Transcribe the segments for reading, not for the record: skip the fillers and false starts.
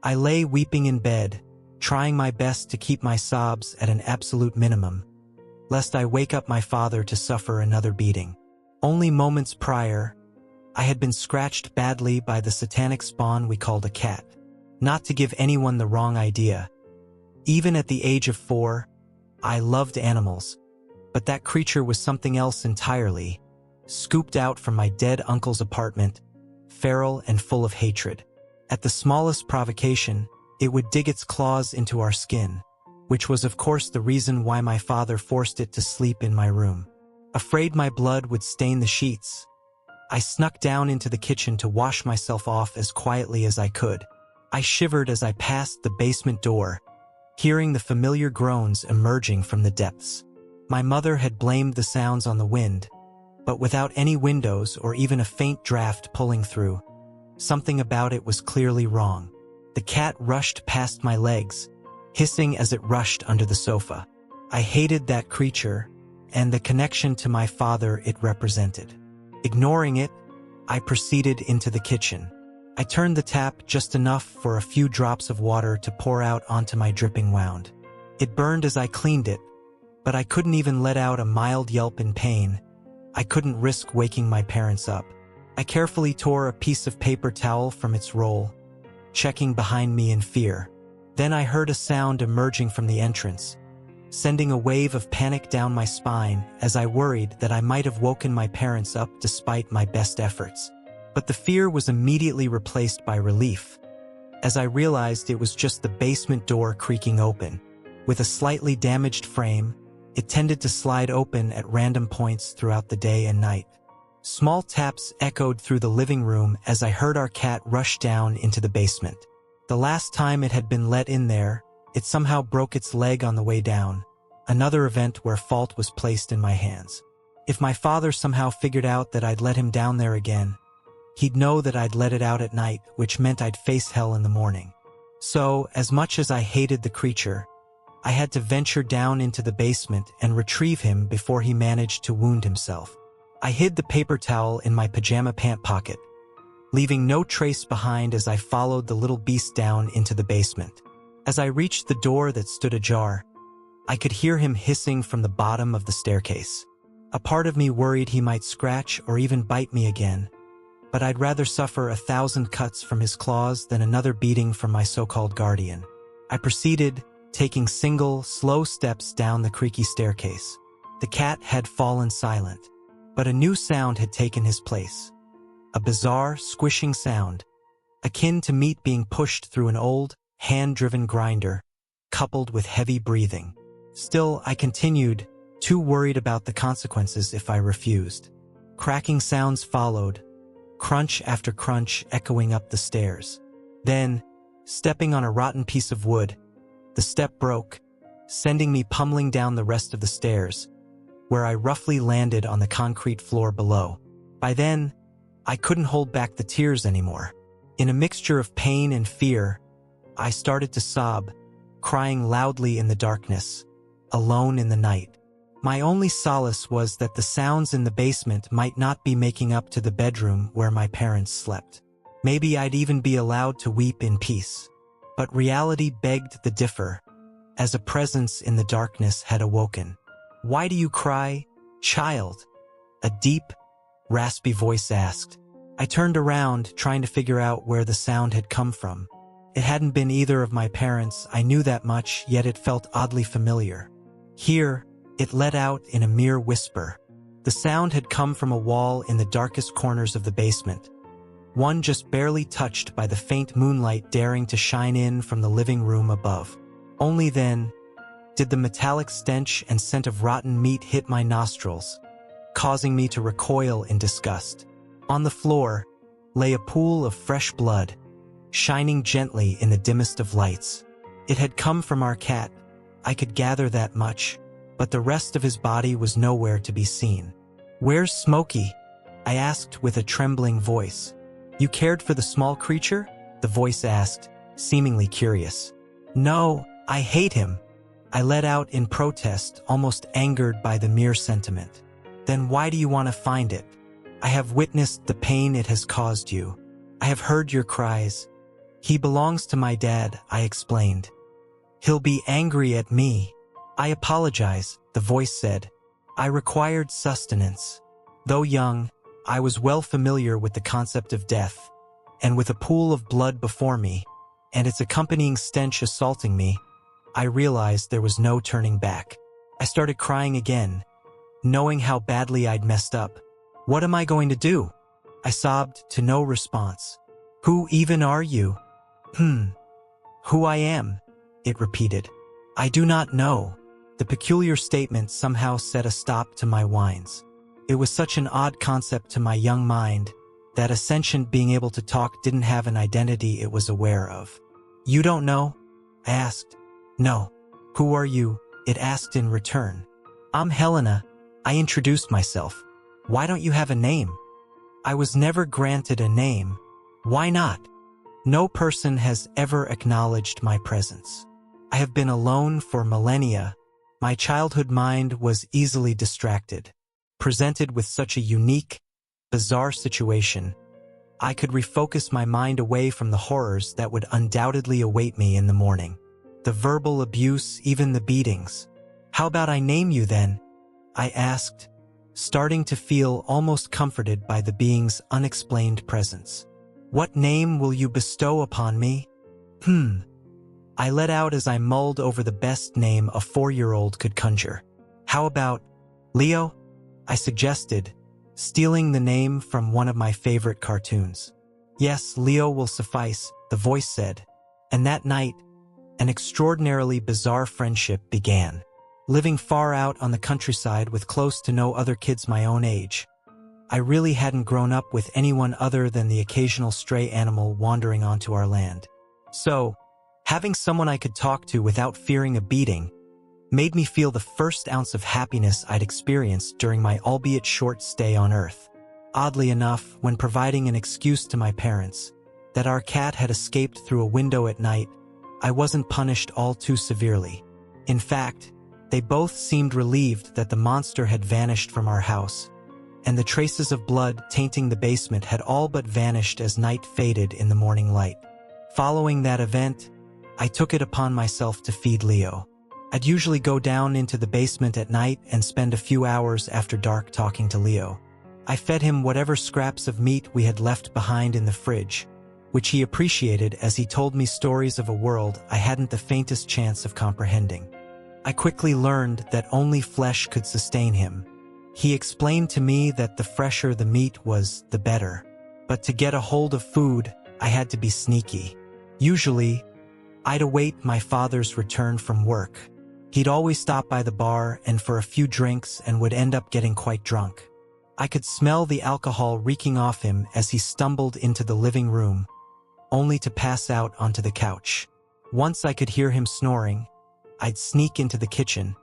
I lay weeping in bed, trying my best to keep my sobs at an absolute minimum, lest I wake up my father to suffer another beating. Only moments prior, I had been scratched badly by the satanic spawn we called a cat. Not to give anyone the wrong idea, even at the age of 4, I loved animals, but that creature was something else entirely, scooped out from my dead uncle's apartment, feral and full of hatred. At the smallest provocation, it would dig its claws into our skin, which was of course the reason why my father forced it to sleep in my room. Afraid my blood would stain the sheets, I snuck down into the kitchen to wash myself off as quietly as I could. I shivered as I passed the basement door, hearing the familiar groans emerging from the depths. My mother had blamed the sounds on the wind, but without any windows or even a faint draft pulling through, something about it was clearly wrong. The cat rushed past my legs, hissing as it rushed under the sofa. I hated that creature and the connection to my father it represented. Ignoring it, I proceeded into the kitchen. I turned the tap just enough for a few drops of water to pour out onto my dripping wound. It burned as I cleaned it, but I couldn't even let out a mild yelp in pain. I couldn't risk waking my parents up. I carefully tore a piece of paper towel from its roll, checking behind me in fear. Then I heard a sound emerging from the entrance, sending a wave of panic down my spine as I worried that I might have woken my parents up despite my best efforts. But the fear was immediately replaced by relief, as I realized it was just the basement door creaking open. With a slightly damaged frame, it tended to slide open at random points throughout the day and night. Small taps echoed through the living room as I heard our cat rush down into the basement. The last time it had been let in there, it somehow broke its leg on the way down, another event where fault was placed in my hands. If my father somehow figured out that I'd let him down there again, he'd know that I'd let it out at night, which meant I'd face hell in the morning. So, as much as I hated the creature, I had to venture down into the basement and retrieve him before he managed to wound himself. I hid the paper towel in my pajama pant pocket, leaving no trace behind as I followed the little beast down into the basement. As I reached the door that stood ajar, I could hear him hissing from the bottom of the staircase. A part of me worried he might scratch or even bite me again, but I'd rather suffer 1,000 cuts from his claws than another beating from my so-called guardian. I proceeded, taking single, slow steps down the creaky staircase. The cat had fallen silent, but a new sound had taken his place. A bizarre, squishing sound, akin to meat being pushed through an old, hand-driven grinder, coupled with heavy breathing. Still, I continued, too worried about the consequences if I refused. Cracking sounds followed, crunch after crunch echoing up the stairs. Then, stepping on a rotten piece of wood, the step broke, sending me pummeling down the rest of the stairs, where I roughly landed on the concrete floor below. By then, I couldn't hold back the tears anymore. In a mixture of pain and fear, I started to sob, crying loudly in the darkness, alone in the night. My only solace was that the sounds in the basement might not be making up to the bedroom where my parents slept. Maybe I'd even be allowed to weep in peace. But reality begged the differ, as a presence in the darkness had awoken. "Why do you cry, child?" a deep, raspy voice asked. I turned around, trying to figure out where the sound had come from. It hadn't been either of my parents, I knew that much, yet it felt oddly familiar. Here, it let out in a mere whisper. The sound had come from a wall in the darkest corners of the basement, one just barely touched by the faint moonlight daring to shine in from the living room above. Only then did the metallic stench and scent of rotten meat hit my nostrils, causing me to recoil in disgust. On the floor lay a pool of fresh blood, shining gently in the dimmest of lights. It had come from our cat, I could gather that much, but the rest of his body was nowhere to be seen. "Where's Smokey?" I asked with a trembling voice. "You cared for the small creature?" the voice asked, seemingly curious. "No, I hate him," I let out in protest, almost angered by the mere sentiment. "Then why do you want to find it? I have witnessed the pain it has caused you. I have heard your cries. He belongs to my dad, I explained. He'll be angry at me. I apologize, the voice said. I required sustenance. Though young, I was well familiar with the concept of death, and with a pool of blood before me, and its accompanying stench assaulting me, I realized there was no turning back. I started crying again, knowing how badly I'd messed up. What am I going to do? I sobbed to no response. Who even are you? Who I am, it repeated. I do not know. The peculiar statement somehow set a stop to my whines. It was such an odd concept to my young mind that a sentient being able to talk didn't have an identity it was aware of. You don't know? I asked. No. Who are you? It asked in return. I'm Helena. I introduced myself. Why don't you have a name? I was never granted a name. Why not? No person has ever acknowledged my presence. I have been alone for millennia. My childhood mind was easily distracted. Presented with such a unique, bizarre situation, I could refocus my mind away from the horrors that would undoubtedly await me in the morning. The verbal abuse, even the beatings. How about I name you then? I asked, starting to feel almost comforted by the being's unexplained presence. What name will you bestow upon me? I let out as I mulled over the best name a 4-year-old could conjure. How about Leo? I suggested, stealing the name from one of my favorite cartoons. Yes, Leo will suffice, the voice said. And that night, an extraordinarily bizarre friendship began. Living far out on the countryside with close to no other kids my own age, I really hadn't grown up with anyone other than the occasional stray animal wandering onto our land. So, having someone I could talk to without fearing a beating made me feel the first ounce of happiness I'd experienced during my albeit short stay on Earth. Oddly enough, when providing an excuse to my parents that our cat had escaped through a window at night, I wasn't punished all too severely. In fact, they both seemed relieved that the monster had vanished from our house, and the traces of blood tainting the basement had all but vanished as night faded in the morning light. Following that event, I took it upon myself to feed Leo. I'd usually go down into the basement at night and spend a few hours after dark talking to Leo. I fed him whatever scraps of meat we had left behind in the fridge, which he appreciated as he told me stories of a world I hadn't the faintest chance of comprehending. I quickly learned that only flesh could sustain him. He explained to me that the fresher the meat was, the better. But to get a hold of food, I had to be sneaky. Usually, I'd await my father's return from work. He'd always stop by the bar and for a few drinks and would end up getting quite drunk. I could smell the alcohol reeking off him as he stumbled into the living room, only to pass out onto the couch. Once I could hear him snoring, I'd sneak into the kitchen,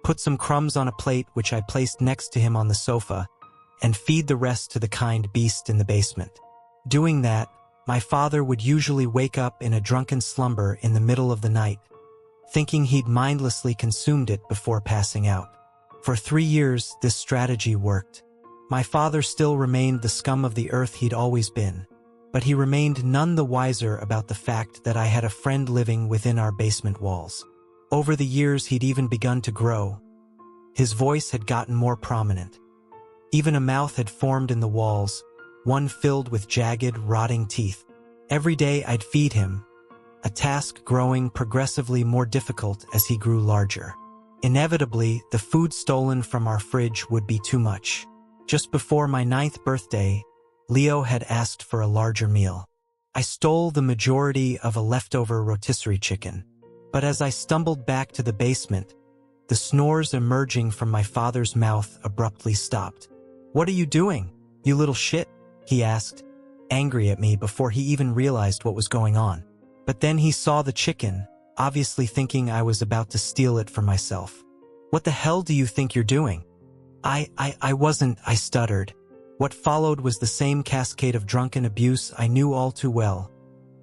put some crumbs on a plate which I placed next to him on the sofa, and feed the rest to the kind beast in the basement. Doing that, my father would usually wake up in a drunken slumber in the middle of the night, thinking he'd mindlessly consumed it before passing out. For 3 years, this strategy worked. My father still remained the scum of the earth he'd always been, but he remained none the wiser about the fact that I had a friend living within our basement walls. Over the years, he'd even begun to grow. His voice had gotten more prominent. Even a mouth had formed in the walls, one filled with jagged, rotting teeth. Every day I'd feed him, a task growing progressively more difficult as he grew larger. Inevitably, the food stolen from our fridge would be too much. Just before my 9th birthday, Leo had asked for a larger meal. I stole the majority of a leftover rotisserie chicken, but as I stumbled back to the basement, the snores emerging from my father's mouth abruptly stopped. "What are you doing, you little shit?" he asked, angry at me before he even realized what was going on. But then he saw the chicken, obviously thinking I was about to steal it for myself. "What the hell do you think you're doing?" I wasn't, I stuttered. What followed was the same cascade of drunken abuse I knew all too well,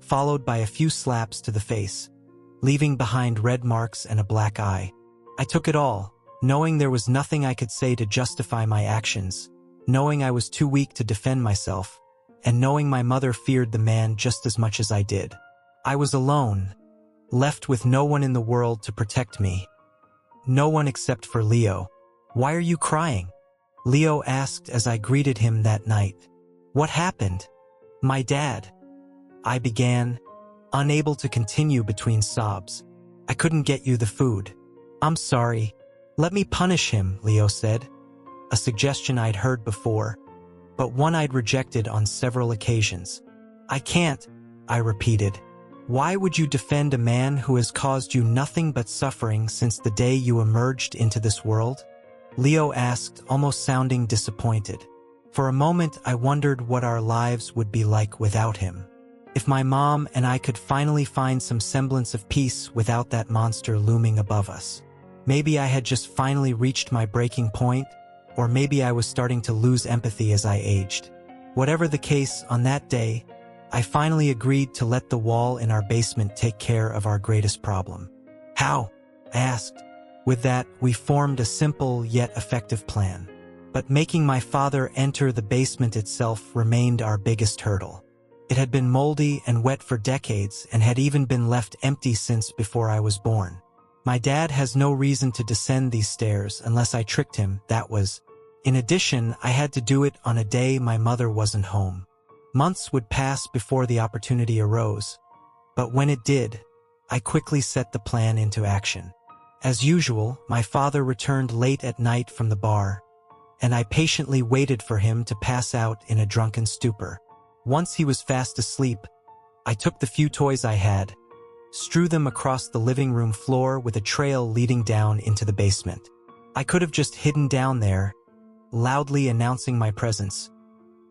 followed by a few slaps to the face, leaving behind red marks and a black eye. I took it all, knowing there was nothing I could say to justify my actions, knowing I was too weak to defend myself, and knowing my mother feared the man just as much as I did. I was alone, left with no one in the world to protect me. No one except for Leo. "Why are you crying?" Leo asked as I greeted him that night. "What happened?" "My dad," I began, unable to continue between sobs. "I couldn't get you the food." "I'm sorry. Let me punish him," Leo said, a suggestion I'd heard before, but one I'd rejected on several occasions. "I can't," I repeated. "Why would you defend a man who has caused you nothing but suffering since the day you emerged into this world?" Leo asked, almost sounding disappointed. For a moment, I wondered what our lives would be like without him. If my mom and I could finally find some semblance of peace without that monster looming above us. Maybe I had just finally reached my breaking point, or maybe I was starting to lose empathy as I aged. Whatever the case, on that day, I finally agreed to let the wall in our basement take care of our greatest problem. "How?" I asked. With that, we formed a simple yet effective plan. But making my father enter the basement itself remained our biggest hurdle. It had been moldy and wet for decades and had even been left empty since before I was born. My dad has no reason to descend these stairs unless I tricked him, that was. In addition, I had to do it on a day my mother wasn't home. Months would pass before the opportunity arose, but when it did, I quickly set the plan into action. As usual, my father returned late at night from the bar, and I patiently waited for him to pass out in a drunken stupor. Once he was fast asleep, I took the few toys I had, strew them across the living room floor with a trail leading down into the basement. I could have just hidden down there, loudly announcing my presence,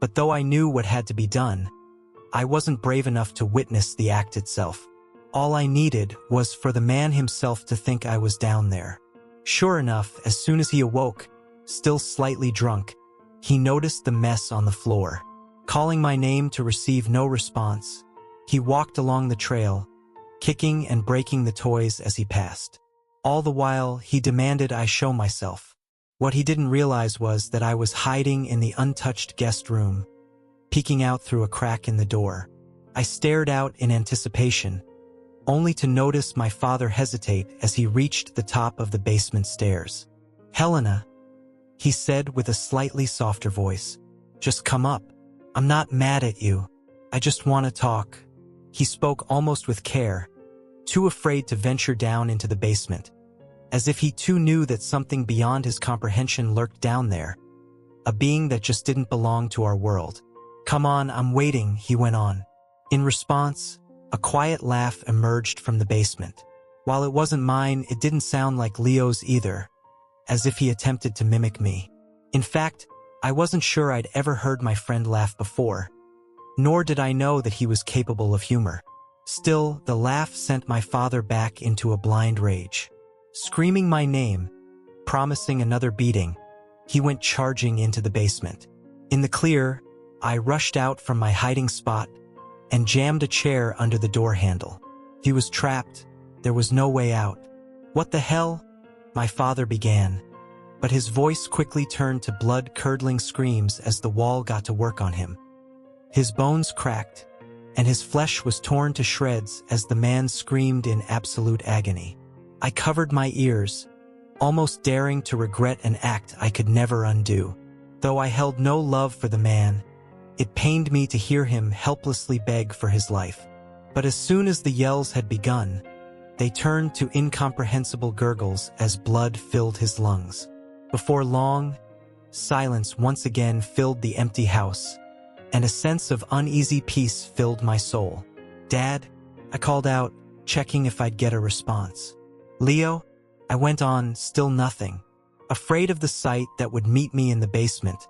but though I knew what had to be done, I wasn't brave enough to witness the act itself. All I needed was for the man himself to think I was down there. Sure enough, as soon as he awoke, still slightly drunk, he noticed the mess on the floor. Calling my name to receive no response, he walked along the trail, kicking and breaking the toys as he passed. All the while, he demanded I show myself. What he didn't realize was that I was hiding in the untouched guest room, peeking out through a crack in the door. I stared out in anticipation, only to notice my father hesitate as he reached the top of the basement stairs. "Helena," he said with a slightly softer voice, "just come up. I'm not mad at you. I just want to talk." He spoke almost with care, too afraid to venture down into the basement, as if he too knew that something beyond his comprehension lurked down there, a being that just didn't belong to our world. "Come on, I'm waiting," he went on. In response, a quiet laugh emerged from the basement. While it wasn't mine, it didn't sound like Leo's either, as if he attempted to mimic me. In fact, I wasn't sure I'd ever heard my friend laugh before, nor did I know that he was capable of humor. Still, the laugh sent my father back into a blind rage. Screaming my name, promising another beating, he went charging into the basement. In the clear, I rushed out from my hiding spot and jammed a chair under the door handle. He was trapped. There was no way out. "What the hell?" my father began, but his voice quickly turned to blood-curdling screams as the wall got to work on him. His bones cracked, and his flesh was torn to shreds as the man screamed in absolute agony. I covered my ears, almost daring to regret an act I could never undo. Though I held no love for the man, it pained me to hear him helplessly beg for his life. But as soon as the yells had begun, they turned to incomprehensible gurgles as blood filled his lungs. Before long, silence once again filled the empty house, and a sense of uneasy peace filled my soul. "Dad?" I called out, checking if I'd get a response. "Leo?" I went on, still nothing. Afraid of the sight that would meet me in the basement,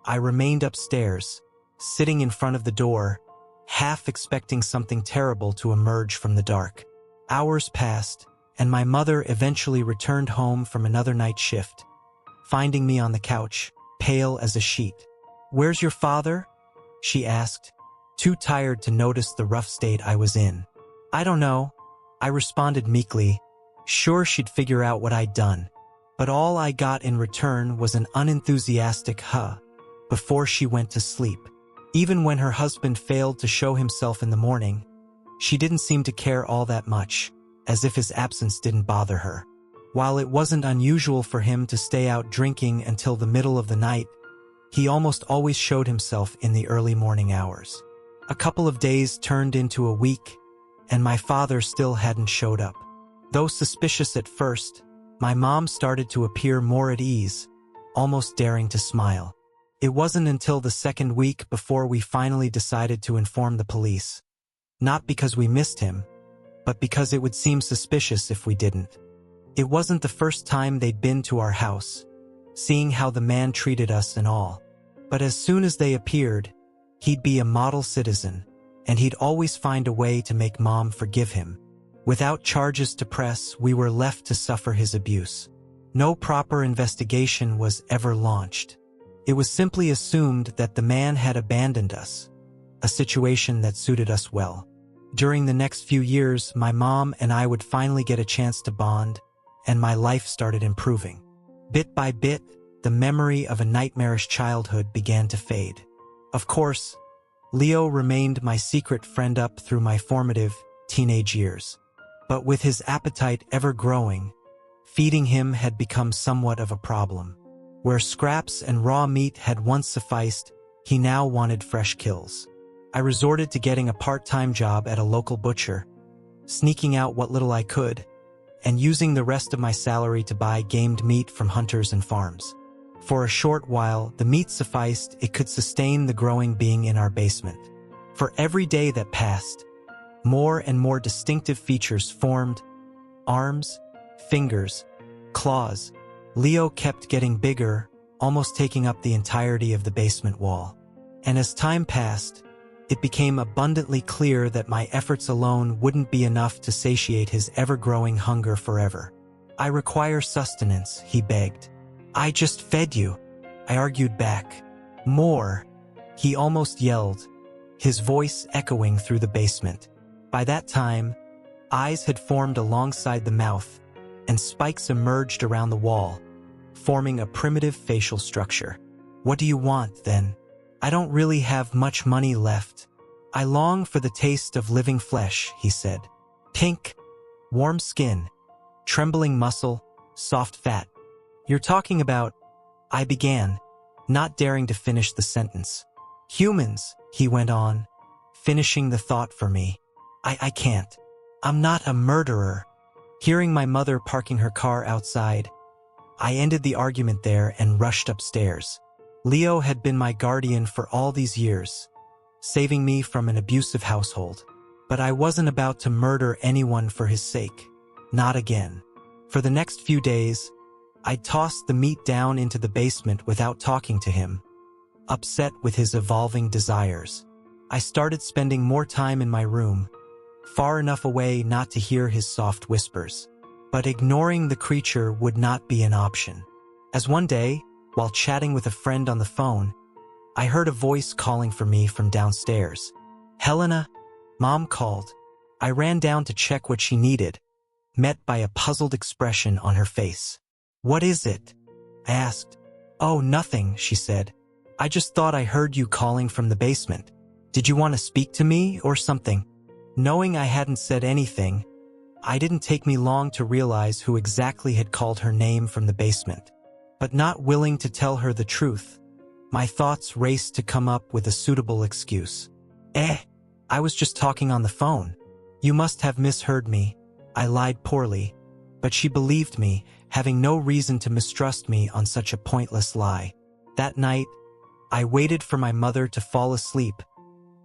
I remained upstairs, sitting in front of the door, half expecting something terrible to emerge from the dark. Hours passed, and my mother eventually returned home from another night shift, finding me on the couch, pale as a sheet. "Where's your father?" she asked, too tired to notice the rough state I was in. "I don't know," I responded meekly, sure she'd figure out what I'd done. But all I got in return was an unenthusiastic huh before she went to sleep. Even when her husband failed to show himself in the morning, she didn't seem to care all that much, as if his absence didn't bother her. While it wasn't unusual for him to stay out drinking until the middle of the night, he almost always showed himself in the early morning hours. A couple of days turned into a week, and my father still hadn't showed up. Though suspicious at first, my mom started to appear more at ease, almost daring to smile. It wasn't until the second week before we finally decided to inform the police. Not because we missed him, but because it would seem suspicious if we didn't. It wasn't the first time they'd been to our house, seeing how the man treated us and all. But as soon as they appeared, he'd be a model citizen, and he'd always find a way to make Mom forgive him. Without charges to press, we were left to suffer his abuse. No proper investigation was ever launched. It was simply assumed that the man had abandoned us, a situation that suited us well. During the next few years, my mom and I would finally get a chance to bond, and my life started improving. Bit by bit, the memory of a nightmarish childhood began to fade. Of course, Leo remained my secret friend up through my formative teenage years. But with his appetite ever growing, feeding him had become somewhat of a problem. Where scraps and raw meat had once sufficed, he now wanted fresh kills. I resorted to getting a part-time job at a local butcher, sneaking out what little I could, and using the rest of my salary to buy gamed meat from hunters and farms. For a short while, the meat sufficed; it could sustain the growing being in our basement. For every day that passed, more and more distinctive features formed: arms, fingers, claws. Leo kept getting bigger, almost taking up the entirety of the basement wall. And as time passed, it became abundantly clear that my efforts alone wouldn't be enough to satiate his ever-growing hunger forever. "I require sustenance," he begged. "I just fed you," I argued back. "More," he almost yelled, his voice echoing through the basement. By that time, eyes had formed alongside the mouth, and spikes emerged around the wall, forming a primitive facial structure. "What do you want, then?" "I don't really have much money left. I long for the taste of living flesh," he said. "Pink, warm skin, trembling muscle, soft fat. You're talking about—" I began, not daring to finish the sentence. "Humans," he went on, finishing the thought for me. I can't. I'm not a murderer." Hearing my mother parking her car outside, I ended the argument there and rushed upstairs. Leo had been my guardian for all these years, saving me from an abusive household. But I wasn't about to murder anyone for his sake. Not again. For the next few days, I tossed the meat down into the basement without talking to him, upset with his evolving desires. I started spending more time in my room, far enough away not to hear his soft whispers. But ignoring the creature would not be an option. As one day, while chatting with a friend on the phone, I heard a voice calling for me from downstairs. "Helena," Mom called. I ran down to check what she needed, met by a puzzled expression on her face. "What is it?" I asked. "Oh, nothing," she said. "I just thought I heard you calling from the basement. Did you want to speak to me or something?" Knowing I hadn't said anything, it didn't take me long to realize who exactly had called her name from the basement. But not willing to tell her the truth, my thoughts raced to come up with a suitable excuse. I was just talking on the phone. You must have misheard me." I lied poorly, but she believed me, having no reason to mistrust me on such a pointless lie. That night, I waited for my mother to fall asleep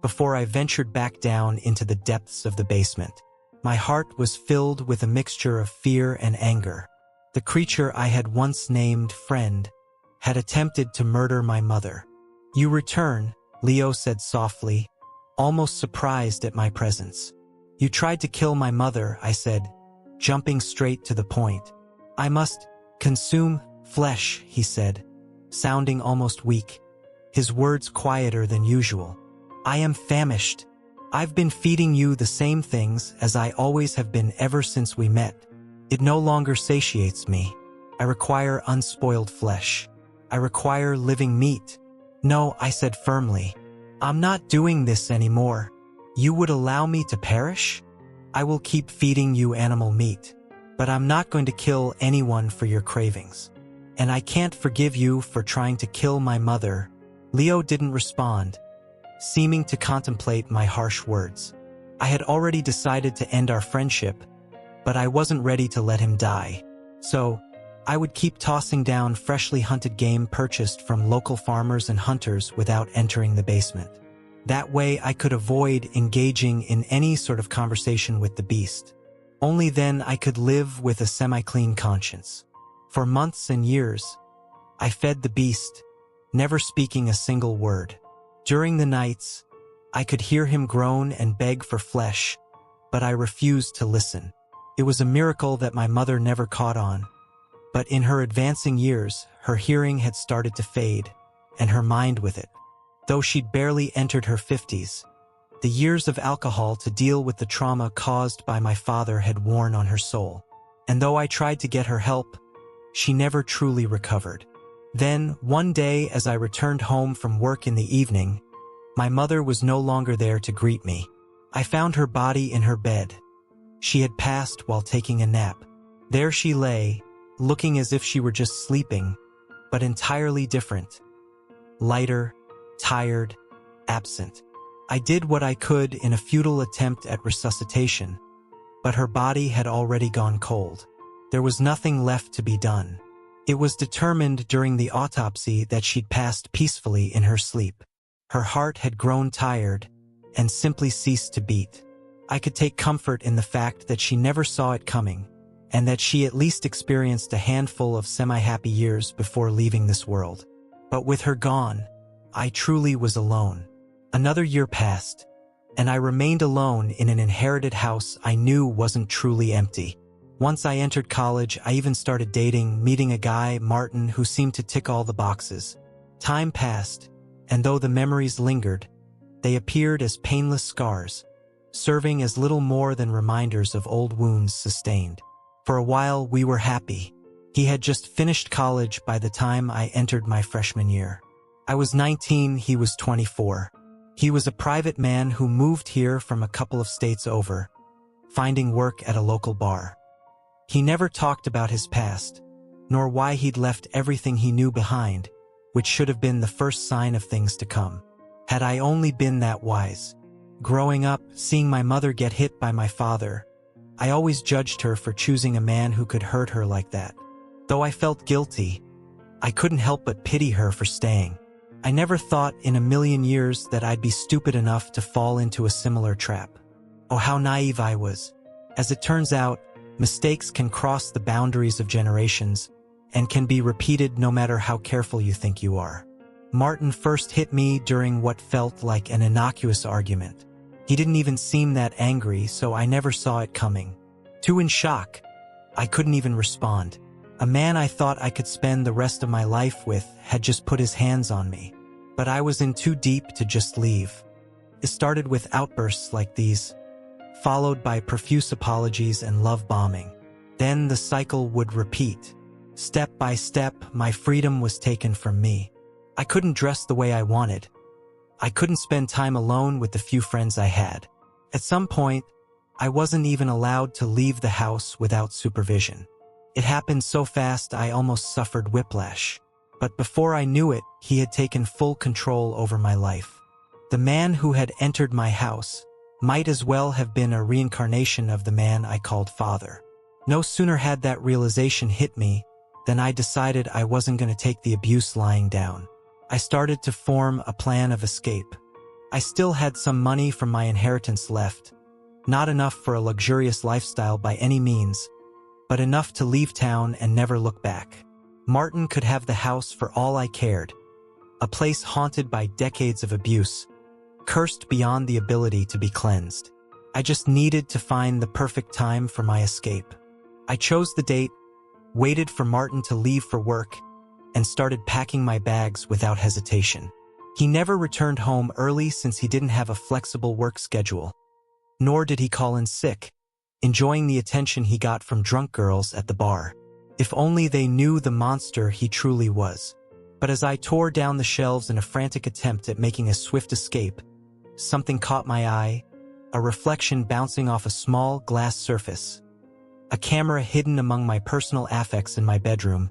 before I ventured back down into the depths of the basement. My heart was filled with a mixture of fear and anger. The creature I had once named friend had attempted to murder my mother. "You return," Leo said softly, almost surprised at my presence. "You tried to kill my mother," I said, jumping straight to the point. "I must consume flesh," he said, sounding almost weak, his words quieter than usual. "I am famished. I've been feeding you the same things as I always have been ever since we met. It no longer satiates me. I require unspoiled flesh. I require living meat." "No," I said firmly. I'm not doing this anymore. You would allow me to perish? I will keep feeding you animal meat, but I'm not going to kill anyone for your cravings. And I can't forgive you for trying to kill my mother." Leo didn't respond, seeming to contemplate my harsh words. I had already decided to end our friendship, but I wasn't ready to let him die. So, I would keep tossing down freshly hunted game purchased from local farmers and hunters without entering the basement. That way I could avoid engaging in any sort of conversation with the beast. Only then I could live with a semi-clean conscience. For months and years, I fed the beast, never speaking a single word. During the nights, I could hear him groan and beg for flesh, but I refused to listen. It was a miracle that my mother never caught on. But in her advancing years, her hearing had started to fade, and her mind with it. Though she'd barely entered her 50s, the years of alcohol to deal with the trauma caused by my father had worn on her soul. And though I tried to get her help, she never truly recovered. Then, one day as I returned home from work in the evening, my mother was no longer there to greet me. I found her body in her bed. She had passed while taking a nap. There she lay, looking as if she were just sleeping, but entirely different. Lighter, tired, absent. I did what I could in a futile attempt at resuscitation, but her body had already gone cold. There was nothing left to be done. It was determined during the autopsy that she'd passed peacefully in her sleep. Her heart had grown tired and simply ceased to beat. I could take comfort in the fact that she never saw it coming, and that she at least experienced a handful of semi-happy years before leaving this world. But with her gone, I truly was alone. Another year passed, and I remained alone in an inherited house I knew wasn't truly empty. Once I entered college, I even started dating, meeting a guy, Martin, who seemed to tick all the boxes. Time passed, and though the memories lingered, they appeared as painless scars, serving as little more than reminders of old wounds sustained. For a while, we were happy. He had just finished college by the time I entered my freshman year. I was 19, he was 24. He was a private man who moved here from a couple of states over, finding work at a local bar. He never talked about his past, nor why he'd left everything he knew behind, which should have been the first sign of things to come. Had I only been that wise. Growing up, seeing my mother get hit by my father, I always judged her for choosing a man who could hurt her like that. Though I felt guilty, I couldn't help but pity her for staying. I never thought in a million years that I'd be stupid enough to fall into a similar trap. Oh, how naive I was. As it turns out, mistakes can cross the boundaries of generations and can be repeated no matter how careful you think you are. Martin first hit me during what felt like an innocuous argument. He didn't even seem that angry, so I never saw it coming. Too in shock, I couldn't even respond. A man I thought I could spend the rest of my life with had just put his hands on me. But I was in too deep to just leave. It started with outbursts like these, followed by profuse apologies and love bombing. Then the cycle would repeat. Step by step, my freedom was taken from me. I couldn't dress the way I wanted. I couldn't spend time alone with the few friends I had. At some point, I wasn't even allowed to leave the house without supervision. It happened so fast I almost suffered whiplash. But before I knew it, he had taken full control over my life. The man who had entered my house might as well have been a reincarnation of the man I called father. No sooner had that realization hit me than I decided I wasn't going to take the abuse lying down. I started to form a plan of escape. I still had some money from my inheritance left, not enough for a luxurious lifestyle by any means, but enough to leave town and never look back. Martin could have the house for all I cared, a place haunted by decades of abuse, cursed beyond the ability to be cleansed. I just needed to find the perfect time for my escape. I chose the date, waited for Martin to leave for work, and started packing my bags without hesitation. He never returned home early since he didn't have a flexible work schedule, nor did he call in sick, enjoying the attention he got from drunk girls at the bar. If only they knew the monster he truly was. But as I tore down the shelves in a frantic attempt at making a swift escape, something caught my eye, a reflection bouncing off a small glass surface. A camera hidden among my personal affects in my bedroom,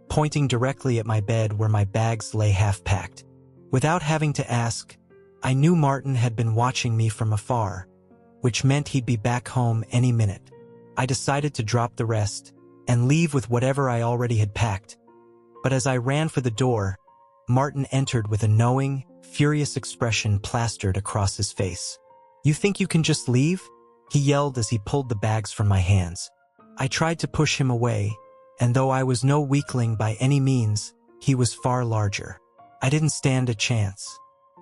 pointing directly at my bed where my bags lay half-packed. Without having to ask, I knew Martin had been watching me from afar, which meant he'd be back home any minute. I decided to drop the rest and leave with whatever I already had packed. But as I ran for the door, Martin entered with a knowing, furious expression plastered across his face. "You think you can just leave?" he yelled as he pulled the bags from my hands. I tried to push him away, and though I was no weakling by any means, he was far larger. I didn't stand a chance.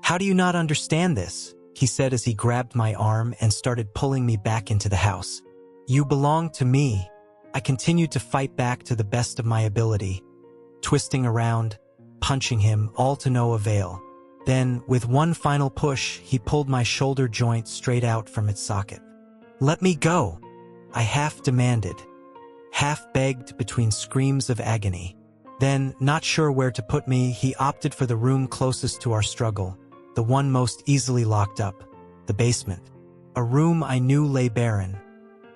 "How do you not understand this?" he said as he grabbed my arm and started pulling me back into the house. "You belong to me." I continued to fight back to the best of my ability, twisting around, punching him, all to no avail. Then, with one final push, he pulled my shoulder joint straight out from its socket. "Let me go," I half demanded, half begged between screams of agony. Then, not sure where to put me, he opted for the room closest to our struggle, the one most easily locked up, the basement. A room I knew lay barren,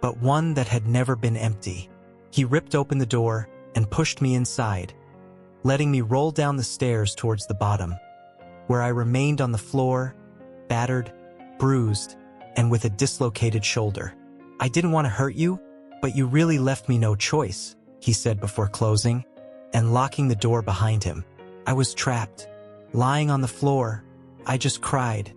but one that had never been empty. He ripped open the door and pushed me inside, letting me roll down the stairs towards the bottom, where I remained on the floor, battered, bruised, and with a dislocated shoulder. "I didn't want to hurt you, but you really left me no choice," he said before closing and locking the door behind him. I was trapped, lying on the floor. I just cried,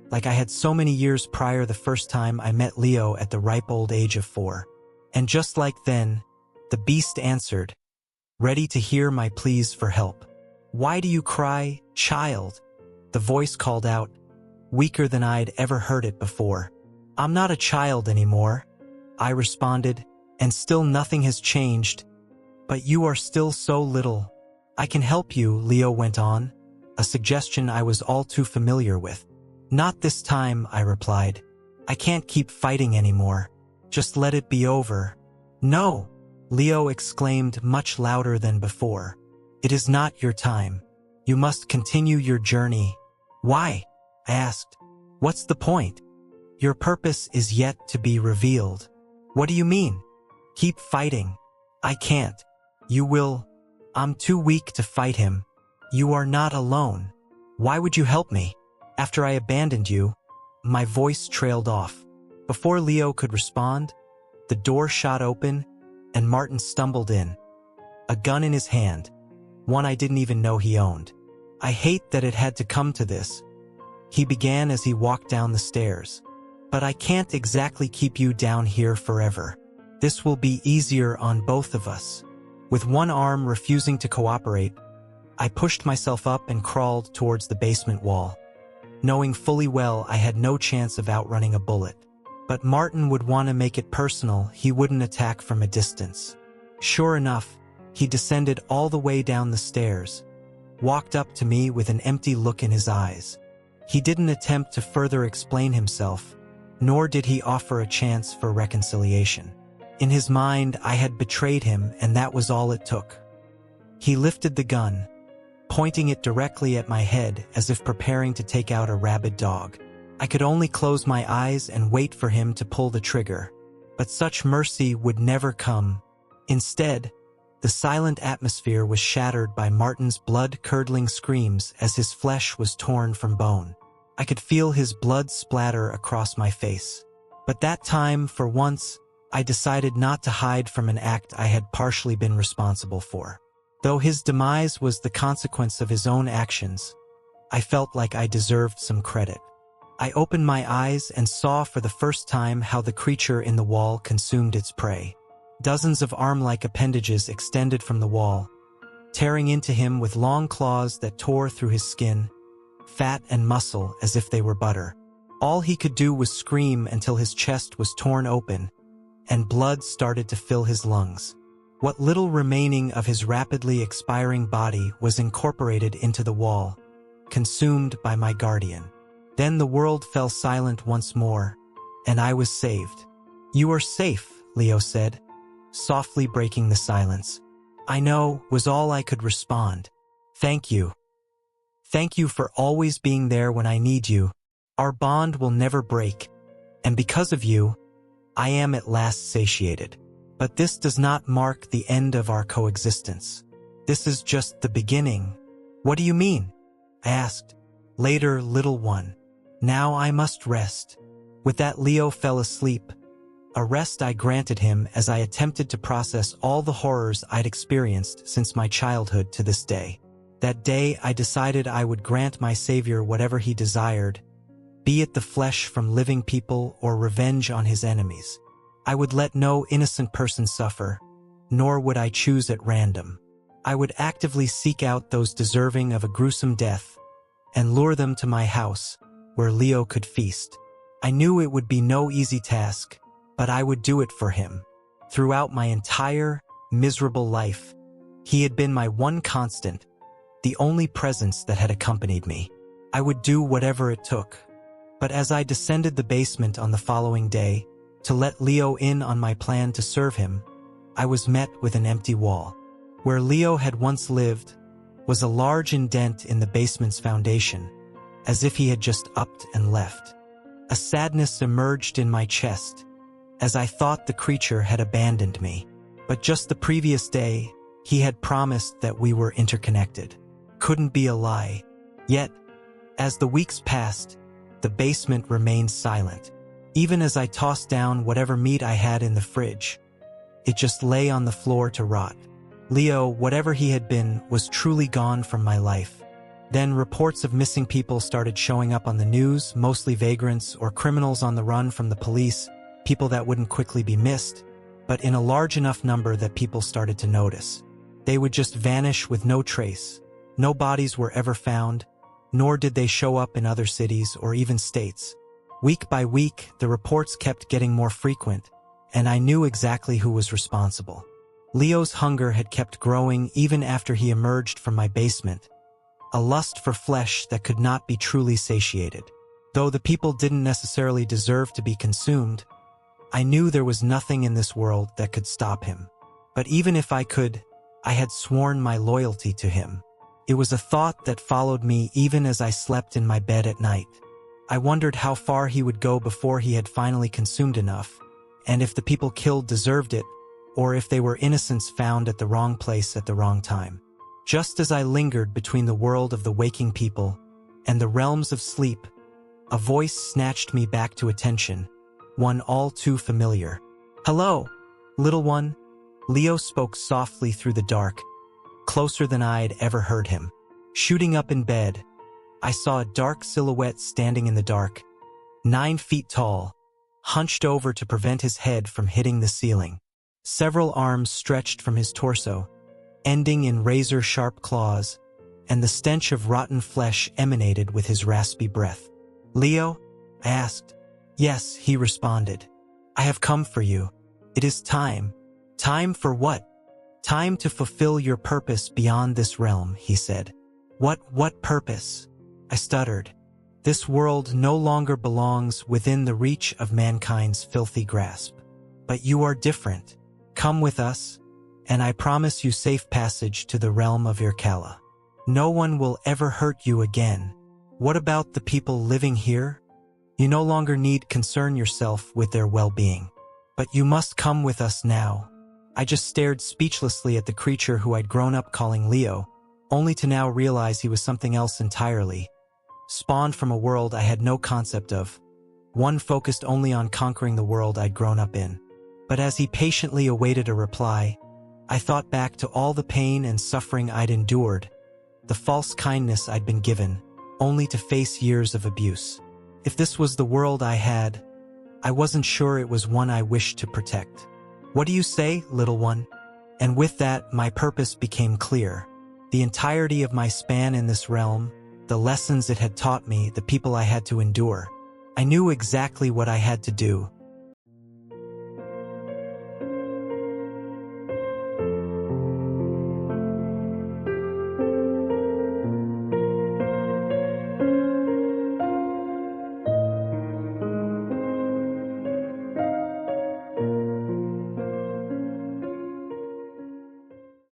like I had so many years prior the first time I met Leo at the ripe old age of 4. And just like then, the beast answered, ready to hear my pleas for help. "Why do you cry, child?" the voice called out, weaker than I'd ever heard it before. "I'm not a child anymore," I responded, "and still nothing has changed. But you are still so little." "I can help you," Leo went on, a suggestion I was all too familiar with. "Not this time," I replied. "I can't keep fighting anymore. Just let it be over." "No," Leo exclaimed much louder than before. "It is not your time. You must continue your journey." "Why?" I asked. "What's the point? Your purpose is yet to be revealed." "What do you mean?" "Keep fighting." "I can't." "You will." "I'm too weak to fight him." "You are not alone." "Why would you help me? After I abandoned you?" My voice trailed off. Before Leo could respond, the door shot open and Martin stumbled in, a gun in his hand, one I didn't even know he owned. "I hate that it had to come to this," he began as he walked down the stairs. "But I can't exactly keep you down here forever. This will be easier on both of us." With one arm refusing to cooperate, I pushed myself up and crawled towards the basement wall, knowing fully well I had no chance of outrunning a bullet. But Martin would want to make it personal. He wouldn't attack from a distance. Sure enough, he descended all the way down the stairs, walked up to me with an empty look in his eyes. He didn't attempt to further explain himself, nor did he offer a chance for reconciliation. In his mind, I had betrayed him, and that was all it took. He lifted the gun, pointing it directly at my head as if preparing to take out a rabid dog. I could only close my eyes and wait for him to pull the trigger. But such mercy would never come. Instead, the silent atmosphere was shattered by Martin's blood-curdling screams as his flesh was torn from bone. I could feel his blood splatter across my face. But that time, for once, I decided not to hide from an act I had partially been responsible for. Though his demise was the consequence of his own actions, I felt like I deserved some credit. I opened my eyes and saw for the first time how the creature in the wall consumed its prey. Dozens of arm-like appendages extended from the wall, tearing into him with long claws that tore through his skin, fat and muscle as if they were butter. All he could do was scream until his chest was torn open, and blood started to fill his lungs. What little remaining of his rapidly expiring body was incorporated into the wall, consumed by my guardian. Then the world fell silent once more, and I was saved. "You are safe," Leo said, softly breaking the silence. "I know," was all I could respond. Thank you. Thank you for always being there when I need you. Our bond will never break. And because of you, I am at last satiated. But this does not mark the end of our coexistence. This is just the beginning. What do you mean? I asked. Later, little one. Now I must rest. With that, Leo fell asleep. A rest I granted him as I attempted to process all the horrors I'd experienced since my childhood to this day. That day, I decided I would grant my savior whatever he desired, be it the flesh from living people or revenge on his enemies. I would let no innocent person suffer, nor would I choose at random. I would actively seek out those deserving of a gruesome death and lure them to my house, where Leo could feast. I knew it would be no easy task, but I would do it for him. Throughout my entire, miserable life, he had been my one constant, the only presence that had accompanied me. I would do whatever it took. But as I descended the basement on the following day, to let Leo in on my plan to serve him, I was met with an empty wall. Where Leo had once lived was a large indent in the basement's foundation, as if he had just upped and left. A sadness emerged in my chest, as I thought the creature had abandoned me. But just the previous day, he had promised that we were interconnected. Couldn't be a lie. Yet, as the weeks passed, the basement remained silent. Even as I tossed down whatever meat I had in the fridge, it just lay on the floor to rot. Leo, whatever he had been, was truly gone from my life. Then reports of missing people started showing up on the news, mostly vagrants or criminals on the run from the police, people that wouldn't quickly be missed, but in a large enough number that people started to notice. They would just vanish with no trace. No bodies were ever found, nor did they show up in other cities or even states. Week by week, the reports kept getting more frequent, and I knew exactly who was responsible. Leo's hunger had kept growing even after he emerged from my basement, a lust for flesh that could not be truly satiated. Though the people didn't necessarily deserve to be consumed, I knew there was nothing in this world that could stop him. But even if I could, I had sworn my loyalty to him. It was a thought that followed me even as I slept in my bed at night. I wondered how far he would go before he had finally consumed enough, and if the people killed deserved it, or if they were innocents found at the wrong place at the wrong time. Just as I lingered between the world of the waking people and the realms of sleep, a voice snatched me back to attention, one all too familiar. "Hello, little one." Leo spoke softly through the dark, closer than I'd ever heard him. Shooting up in bed, I saw a dark silhouette standing in the dark, 9 feet tall, hunched over to prevent his head from hitting the ceiling. Several arms stretched from his torso, ending in razor-sharp claws, and the stench of rotten flesh emanated with his raspy breath. "Leo?" I asked. "Yes," he responded. "I have come for you. It is time." "Time for what?" "Time to fulfill your purpose beyond this realm," he said. What purpose?" I stuttered. "This world no longer belongs within the reach of mankind's filthy grasp. But you are different. Come with us, and I promise you safe passage to the realm of Irkala. No one will ever hurt you again. What about the people living here? You no longer need concern yourself with their well-being. But you must come with us now." I just stared speechlessly at the creature who I'd grown up calling Leo, only to now realize he was something else entirely, spawned from a world I had no concept of, one focused only on conquering the world I'd grown up in. But as he patiently awaited a reply, I thought back to all the pain and suffering I'd endured, the false kindness I'd been given, only to face years of abuse. If this was the world I had, I wasn't sure it was one I wished to protect. "What do you say, little one?" And with that, my purpose became clear. The entirety of my span in this realm, the lessons it had taught me, the people I had to endure. I knew exactly what I had to do,